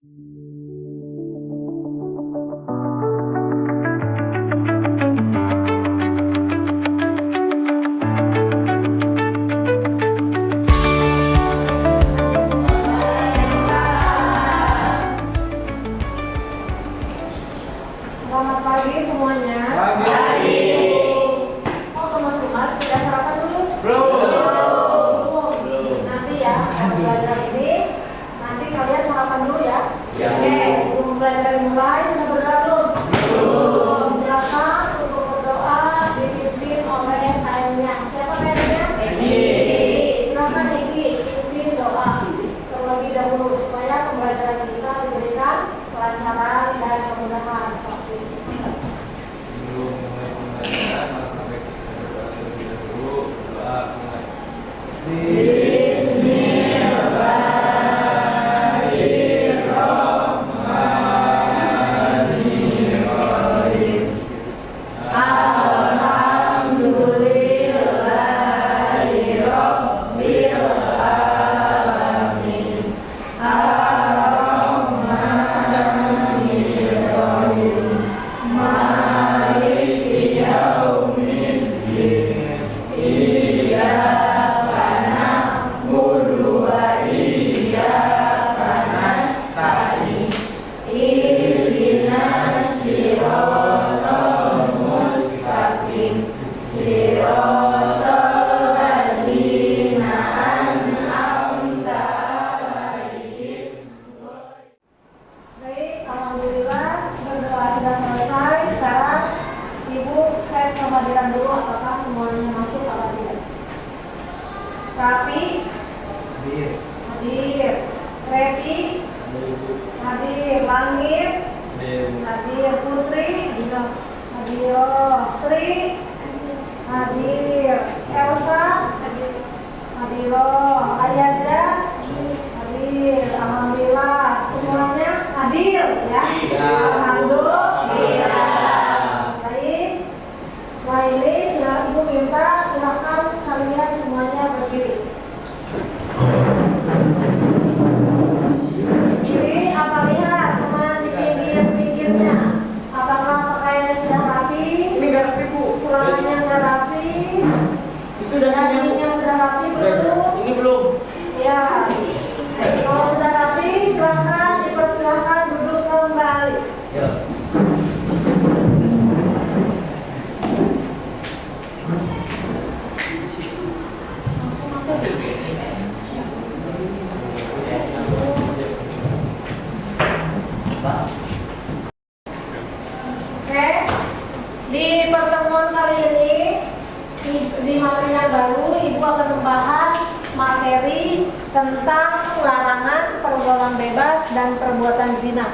Selamat pagi semuanya. Pagi. Oh, Mas sudah sarapan dulu? Belum. Nanti ya, setelah belajar ini, nanti kalian sarapan dulu ya. Oke, sebelum belajar dimulai, sudah berdoa belum? Belum. Silakan untuk berdoa dipimpin oleh TM-nya. Siapa TM-nya? Silakan pimpin doa terlebih dahulu supaya pembelajaran kita diberikan kelancaran dan kemudahan. Sebelum mulai pembelajaran, maka baik kita berdoa terlebih dahulu. Doa mulai. Baik, alhamdulillah berdoa sudah selesai. Sekarang Ibu cek kehadiran dulu apakah semuanya masuk atau tidak. Rapi, hadir. Repi, hadir. Langit, hadir. Putri, hadir. Sri, hadir. Elsa, hadir. Ayaja, hadir. Alhamdulillah semuanya hadir ya. Alhamdulillah. Baik. Setelah ini Ibu minta silakan kalian semuanya berdiri. Jadi apa lihat teman di pinggir-pinggirnya? Apakah pakaiannya sudah rapi? Ini nggak rapi, Bu. Celananya sudah rapi? Itu Dasinya sudah rapi belum? Ini belum. Ya. Kalau sudah rapi, silakan dipersilakan duduk kembali. Ya. Oke. Di pertemuan kali ini di materi yang baru, Ibu akan membahas materi tentang larangan pergaulan bebas dan perbuatan zina.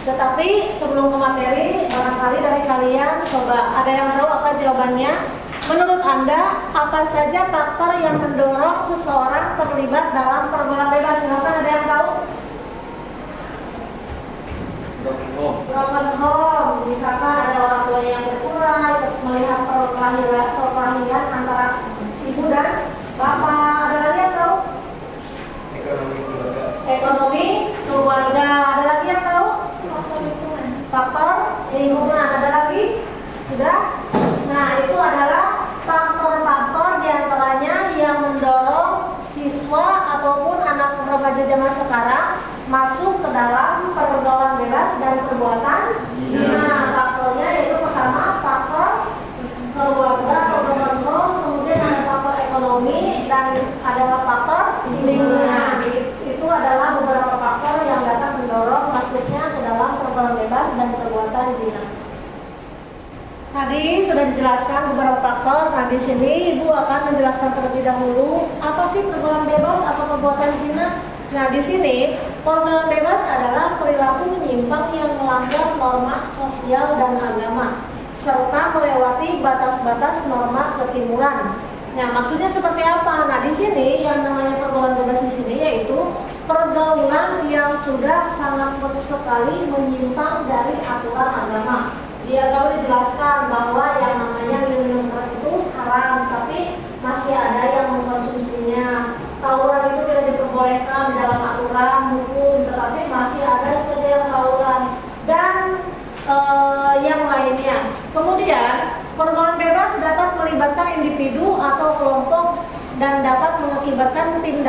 Tetapi sebelum ke materi, barangkali dari kalian coba ada yang tahu apa jawabannya? Menurut Anda, apa saja faktor yang mendorong seseorang terlibat dalam pergaulan bebas? Silakan, ada yang tahu? Broken home, misalkan ada orang tua yang bercerai, melihat perkelahian antara ibu dan bapak. Ada lagi yang tahu? Ekonomi keluarga. Ada lagi yang tahu? Faktor lingkungan. Ada lagi? Sudah? Nah, itu adalah faktor-faktor diantaranya yang mendorong siswa ataupun anak remaja zaman sekarang masuk ke dalam pergaulan bebas dan perbuatan zina. Faktornya yaitu pertama faktor keluarga atau broken home, kemudian ada faktor ekonomi dan adalah faktor lingkungan. Itu adalah beberapa faktor yang dapat mendorong masuknya ke dalam pergaulan bebas dan perbuatan zina. Tadi sudah dijelaskan beberapa faktor. Nah, di sini Ibu akan menjelaskan terlebih dahulu apa sih pergaulan bebas atau perbuatan zina. Nah, di sini pergaulan bebas adalah perilaku menyimpang yang melanggar norma sosial dan agama serta melewati batas-batas norma ketimuran. Nah, maksudnya seperti apa? Nah, di sini yang namanya pergaulan bebas di sini yaitu pergaulan yang sudah sangat sekali menyimpang dari aturan agama. Dia tahu dijelaskan bahwa yang namanya minum keras itu haram, tapi masih ada yang mengkonsumsinya. Tawuran itu tidak diperbolehkan di dalam aturan hukum, tetapi masih ada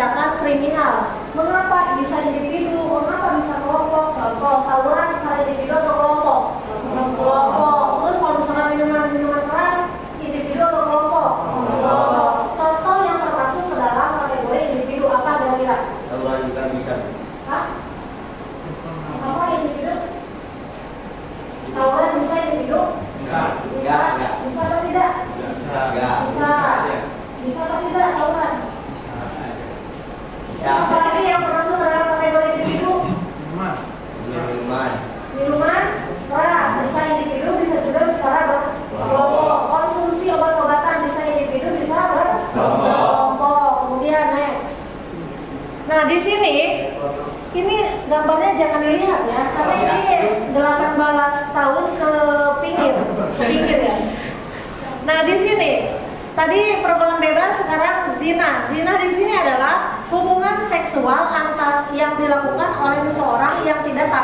tindakan kriminal. Mengapa bisa individu? Mengapa bisa kelompok? Contoh, tawuran secara individu atau kelompok? Kelompok. Terus kalau misalnya minuman keras, individu atau kelompok? Kelompok. Contoh yang termasuk ke dalam kategori individu apa kira-kira? Tawuran juga bisa. Hah? Apa individu? Tawuran bisa individu? Bisa. Bisa. Enggak. Bisa atau tidak? Bisa. Enggak. Bisa. Bisa atau tidak tawuran? Bisa. Apalagi yang termasuk ke dalam kategori individu? Minuman. Minuman keras bisa individu, bisa juga secara berkelompok. Konsumsi obat-obatan bisa individu, bisa berkelompok. Kemudian next. Nah di sini ini gambarnya jangan dilihat ya, karena ini 18 tahun ke pinggir ya. Nah di sini tadi pergaulan bebas, sekarang zina. Zina di sini adalah hubungan seksual yang dilakukan oleh seseorang yang tidak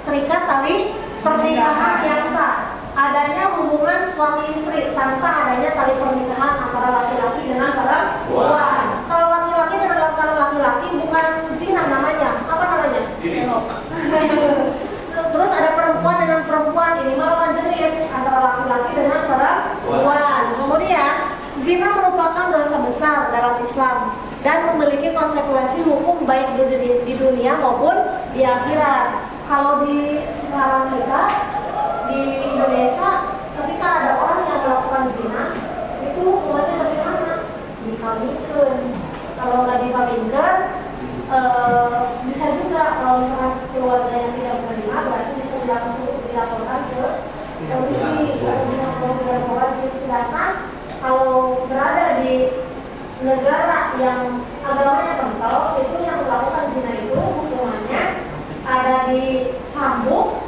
terikat tali pernikahan yang sah. Adanya hubungan suami istri tanpa adanya tali pernikahan antara laki-laki dengan perempuan. Kalau laki-laki dengan laki-laki bukan zina namanya. Apa namanya? Terus ada perempuan dengan perempuan, ini melawan jenis antara laki-laki dengan perempuan. Kemudian zina merupakan dosa besar dalam Islam dan memiliki konsekuensi hukum baik di dunia maupun di akhirat. Kalau di sekarang kita di Indonesia, ketika ada orang yang melakukan zina, itu hukumannya bagaimana? Dikawinkan. Kalau nggak dikawinkan, bisa juga kalau misalnya keluarga yang tidak menerima, berarti bisa dilaporkan ke polisi atau dilaporkan. Sedangkan kalau berada di negara yang agamanya kental, itu yang melakukan zina itu hukumannya ada dicambuk.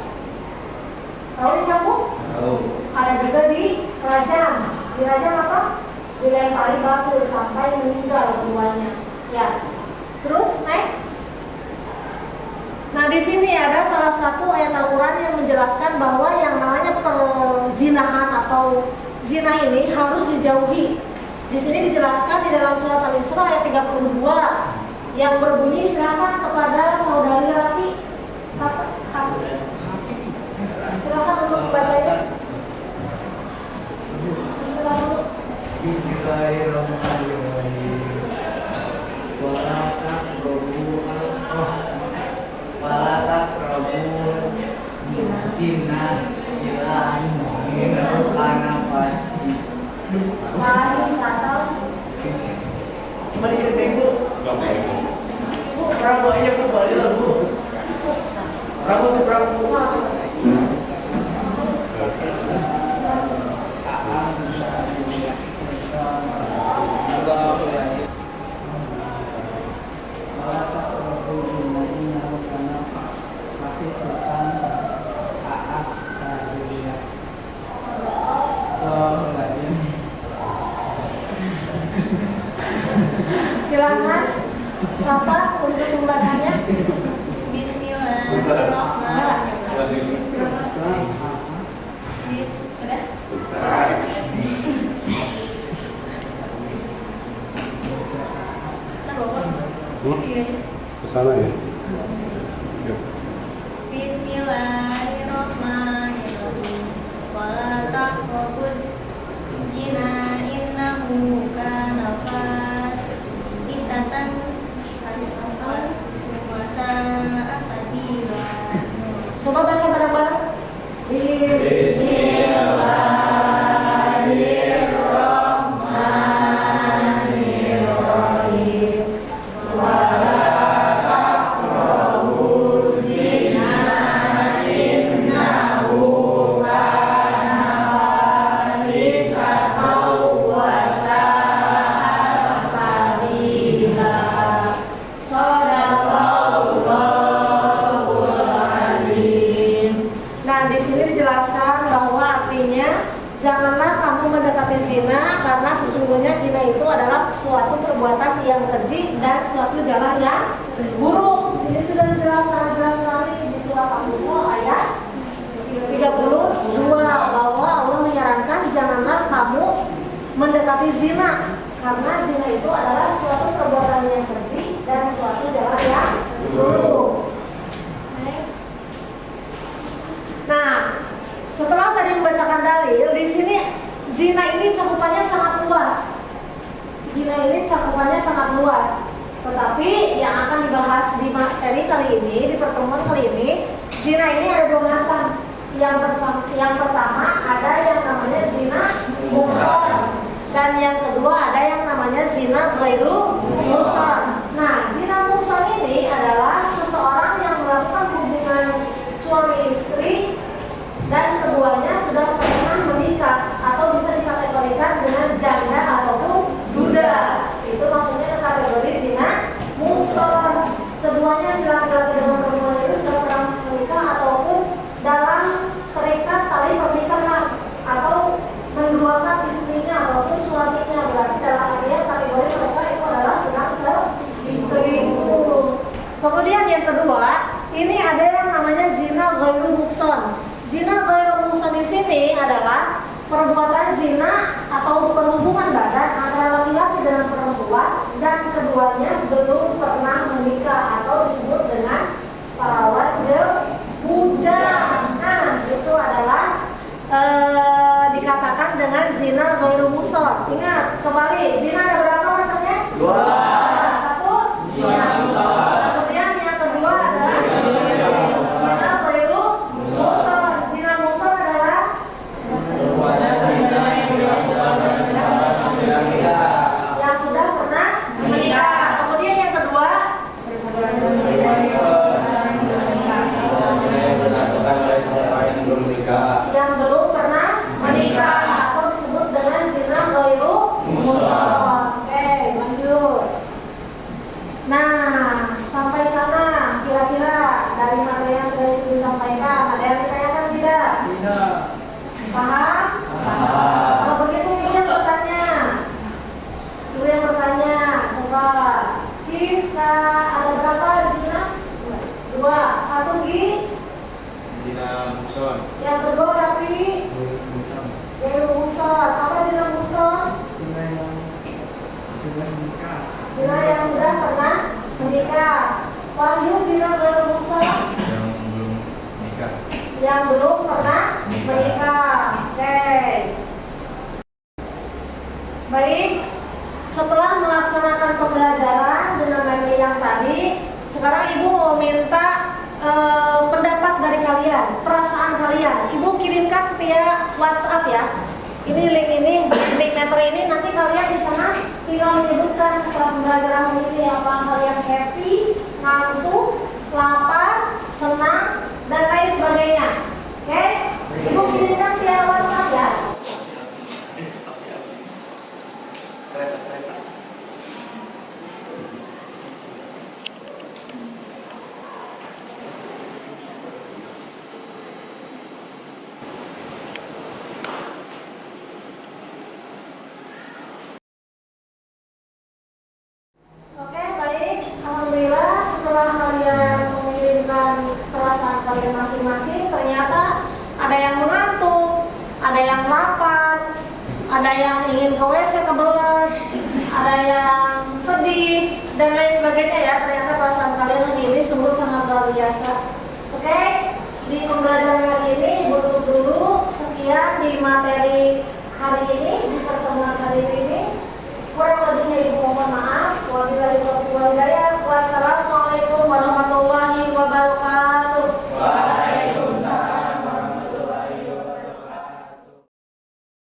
Tahu dicambuk? Tahu. Ada juga dirajam. Dirajam apa? Dilempari batu sampai meninggal keduanya. Ya. Terus next. Nah di sini ada salah satu ayat Al-Quran yang menjelaskan bahwa yang namanya perzinahan atau zina ini harus dijauhi. Di sini dijelaskan di dalam surat Al-Isra ayat 32 yang berbunyi, silakan kepada saudari Rafi. Silakan untuk membacanya. Bismillahirrahmanirrahim. Wala taqrabu zina ila minal kana pasti. Mari satu. Mari kita tengok. Bu, Prabu aja Bu, balik lah Bu. Prabu tuh Prabu. silakan siapa untuk membacanya? Bismillahirrahmanirrahim. Kesana ya? Bismillahirrahmanirrahim. Wala taqrabuz zina innahu kana fahisatan wa sa'a sabila. Coba baca bareng-bareng. Bismillahirrahmanirrahim. Nah, di sini dijelaskan bahwa artinya janganlah kamu mendekati zina karena sesungguhnya zina itu adalah suatu perbuatan yang keji dan suatu jalan yang buruk. Ini sudah dijelaskan jelas sekali di surat Al-Isra ayat 32 bahwa Allah menyarankan janganlah kamu mendekati zina karena zina itu adalah suatu perbuatan yang keji sangat luas. Tetapi yang akan dibahas di materi kali ini, di pertemuan kali ini, zina ini ada dua macam. Yang pertama ada yang namanya zina muhsan, dan yang kedua ada yang namanya zina ghairu muhsan. Nah, zina muhsan ini adalah seseorang yang melakukan hubungan suami istri dan keduanya sudah pernah menikah atau bisa dikategorikan dengan janda ataupun duda. Itu maksudnya kategori zina muhsan. Keduanya si laki-laki dengan perempuan itu sudah pernah menikah ataupun dalam terikat tali pernikahan atau menduakan istrinya ataupun suaminya. Berarti dalam artian kategori mereka itu adalah sedang selingkuh. Kemudian yang kedua, ini ada yang namanya zina ghairu muhsan. Zina ghairu muhsan di sini adalah perbuatan zina atau perhubungan badan antara laki-laki dengan perempuan dan keduanya belum pernah menikah atau disebut dengan perawan bujang. Nah, itu adalah dikatakan dengan zina ghairu muhsan. Ingat, kembali, zina ada berapa macamnya? 2. Satu, zina muhsan. Kemudian yang kedua adalah zina ghairu muhsan. Zina muhsan adalah yang sudah pernah menikah. Kemudian yang kedua yang belum pernah menikah atau disebut dengan zina ghairu muhsan. Oke, lanjut. Nah, sampai sana kira-kira dari materi yang sudah Ibu sampaikan ada yang ditanyakan tidak? Bisa. Paham? Kalau begitu Ibu yang bertanya. Ibu yang bertanya, coba Siska, ada berapa zina? 2. Satu Gi. Zina muhsan. Yang kedua Rafi. Ghairu muhsan. Apa zina muhsan? Zina yang sudah pernah menikah. Wahyu, zina ghairu muhsan Yang belum nikah. yang belum pernah menikah. Oke. Baik. Setelah melaksanakan pembelajaran dengan materi yang tadi, sekarang Ibu mau minta pendapat dari kalian, perasaan kalian. Ibu kirimkan via WhatsApp ya. Ini link materi ini nanti kalian di sana tinggal menyebutkan setelah pembelajaran ini apa kalian happy, ngantuk, lapar, senang dan lain sebagainya. Oke? Ibu kirimkan via WhatsApp ya. Oke, baik. Alhamdulillah setelah kalian mengirimkan perasaan kalian masing-masing, ternyata ada yang mengantuk, ada yang lapar, ada yang ingin ke WC kebelet, ada yang sedih dan lain sebagainya ya. Ternyata perasaan kalian hari ini sungguh sangat luar biasa. Oke, di pembelajaran hari ini Ibu tutup dulu. Sekian di materi hari ini